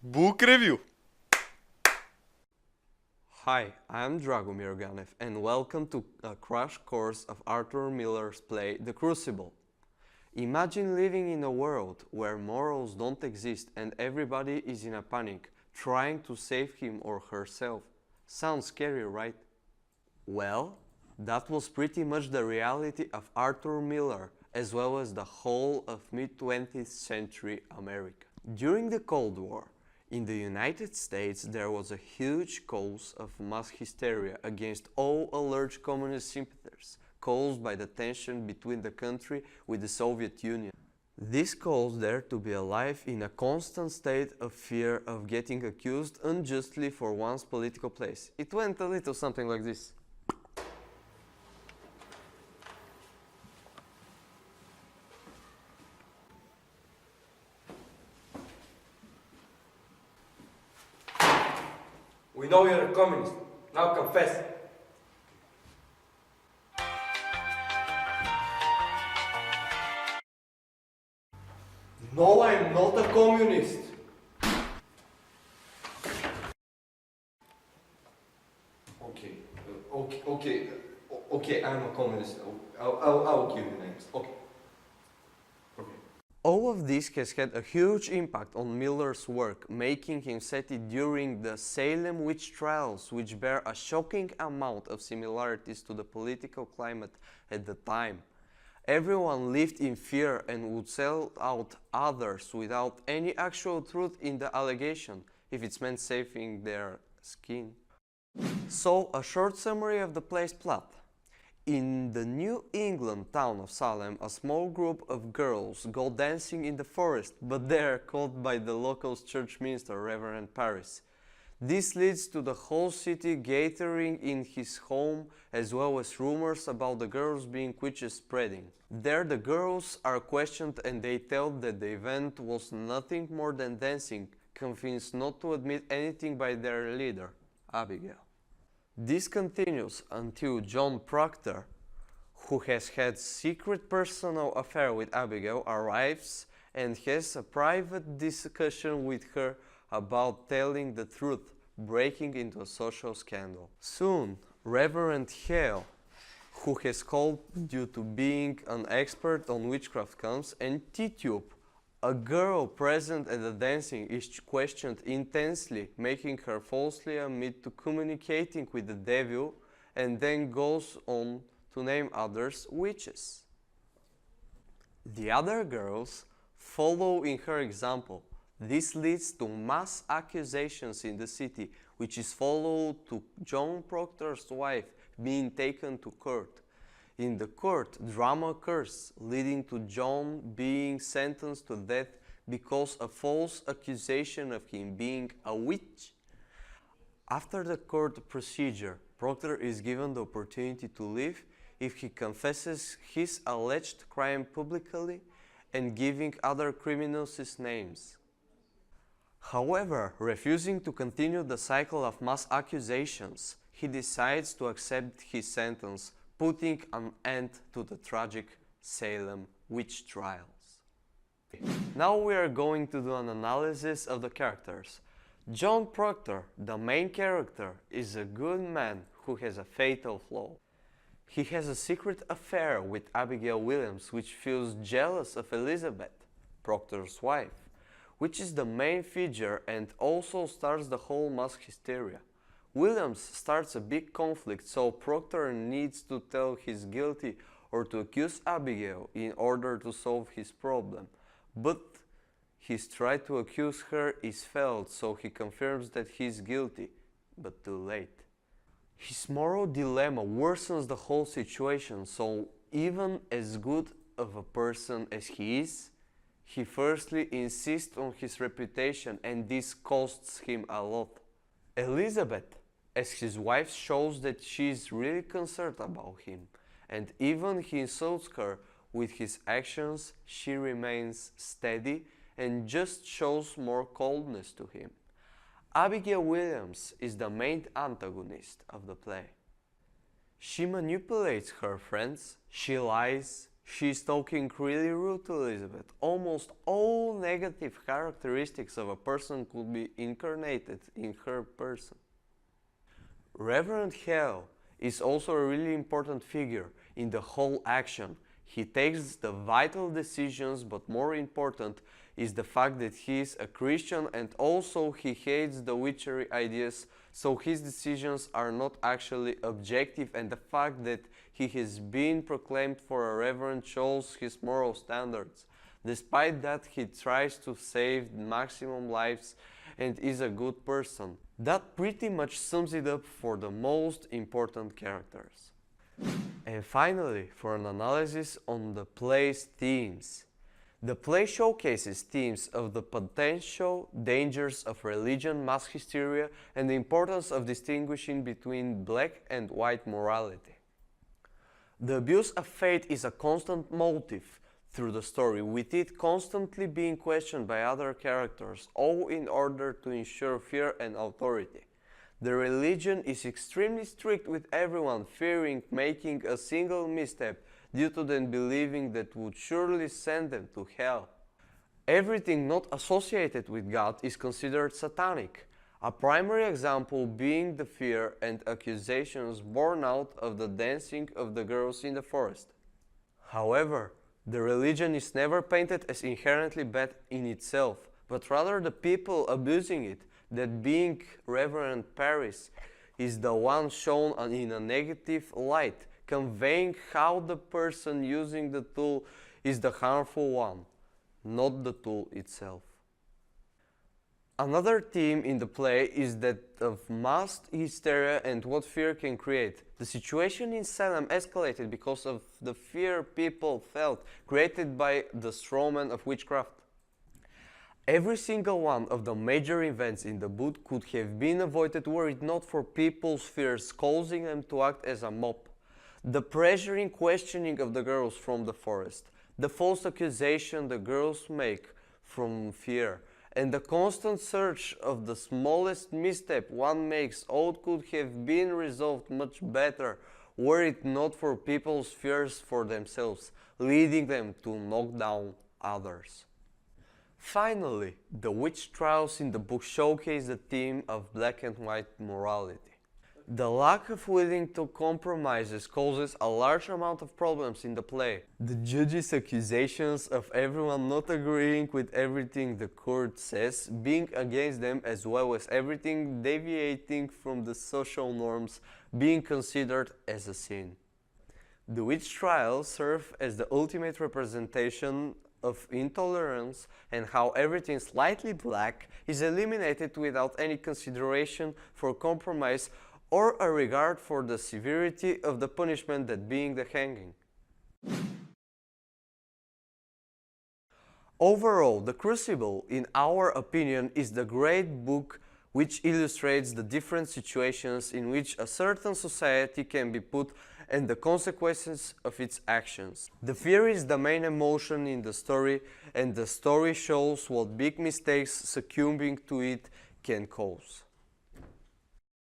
Book review. Hi, I'm Dragomir Ganev and welcome to a crash course of Arthur Miller's play The Crucible. Imagine living in a world where morals don't exist and everybody is in a panic, trying to save him or herself. Sounds scary, right? Well, that was pretty much the reality of Arthur Miller as well as the whole of mid-20th century America. During the Cold War, in the United States there was a huge cause of mass hysteria against all alleged communist sympathies caused by the tension between the country with the Soviet Union. This caused there to be a life in a constant state of fear of getting accused unjustly for one's political place. It went a little something like this. We know you're a communist. Now confess. No, I'm not a communist. Okay, I'm a communist. I'll give you names. Okay. All of this has had a huge impact on Miller's work, making him set it during the Salem witch trials, which bear a shocking amount of similarities to the political climate at the time. Everyone lived in fear and would sell out others without any actual truth in the allegation, if it's meant saving their skin. So, a short summary of the play's plot. In the New England town of Salem, a small group of girls go dancing in the forest, but they are caught by the local church minister, Reverend Parris. This leads to the whole city gathering in his home, as well as rumors about the girls being witches spreading. There the girls are questioned and they tell that the event was nothing more than dancing, convinced not to admit anything by their leader, Abigail. This continues until John Proctor, who has had secret personal affair with Abigail, arrives and has a private discussion with her about telling the truth, breaking into a social scandal. Soon, Reverend Hale, who has called due to being an expert on witchcraft, comes, and Titube, a girl present at the dancing, is questioned intensely, making her falsely admit to communicating with the devil, and then goes on to name others witches. The other girls follow in her example. This leads to mass accusations in the city, which is followed to John Proctor's wife being taken to court. In the court, drama occurs, leading to John being sentenced to death because of false accusation of him being a witch. After the court procedure, Proctor is given the opportunity to leave if he confesses his alleged crime publicly and giving other criminals his names. However, refusing to continue the cycle of mass accusations, he decides to accept his sentence, putting an end to the tragic Salem witch trials. Now we are going to do an analysis of the characters. John Proctor, the main character, is a good man who has a fatal flaw. He has a secret affair with Abigail Williams, which feels jealous of Elizabeth, Proctor's wife, which is the main figure and also starts the whole mass hysteria. Williams starts a big conflict, so Proctor needs to tell he's guilty or to accuse Abigail in order to solve his problem. But his try to accuse her is failed, so he confirms that he's guilty, but too late. His moral dilemma worsens the whole situation, so even as good of a person as he is, he firstly insists on his reputation, and this costs him a lot. Elizabeth, as his wife, shows that she is really concerned about him, and even he insults her with his actions, she remains steady and just shows more coldness to him. Abigail Williams is the main antagonist of the play. She manipulates her friends, she lies, She's talking really rude to Elizabeth. Almost all negative characteristics of a person could be incarnated in her person. Reverend Hale is also a really important figure in the whole action. He takes the vital decisions, but more important is the fact that he is a Christian and also he hates the witchery ideas, so his decisions are not actually objective, and the fact that he has been proclaimed for a reverend shows his moral standards. Despite that, he tries to save maximum lives and is a good person. That pretty much sums it up for the most important characters. And finally, for an analysis on the play's themes. The play showcases themes of the potential dangers of religion, mass hysteria, and the importance of distinguishing between black and white morality. The abuse of faith is a constant motif through the story, with it constantly being questioned by other characters, all in order to ensure fear and authority. The religion is extremely strict with everyone, fearing making a single misstep due to them believing that would surely send them to hell. Everything not associated with God is considered satanic, a primary example being the fear and accusations born out of the dancing of the girls in the forest. However, the religion is never painted as inherently bad in itself, but rather the people abusing it, that being Reverend Parris is the one shown in a negative light, conveying how the person using the tool is the harmful one, not the tool itself. Another theme in the play is that of mass hysteria and what fear can create. The situation in Salem escalated because of the fear people felt, created by the strawman of witchcraft. Every single one of the major events in the book could have been avoided were it not for people's fears causing them to act as a mob. The pressuring questioning of the girls from the forest, the false accusation the girls make from fear, and the constant search of the smallest misstep one makes all could have been resolved much better were it not for people's fears for themselves, leading them to knock down others. Finally, the witch trials in the book showcase the theme of black and white morality. The lack of willing to compromises causes a large amount of problems in the play. The judge's accusations of everyone not agreeing with everything the court says, being against them, as well as everything deviating from the social norms being considered as a sin. The witch trials serve as the ultimate representation of intolerance and how everything slightly black is eliminated without any consideration for compromise or a regard for the severity of the punishment, that being the hanging. Overall, The Crucible, in our opinion, is the great book which illustrates the different situations in which a certain society can be put and the consequences of its actions. The fear is the main emotion in the story, and the story shows what big mistakes succumbing to it can cause.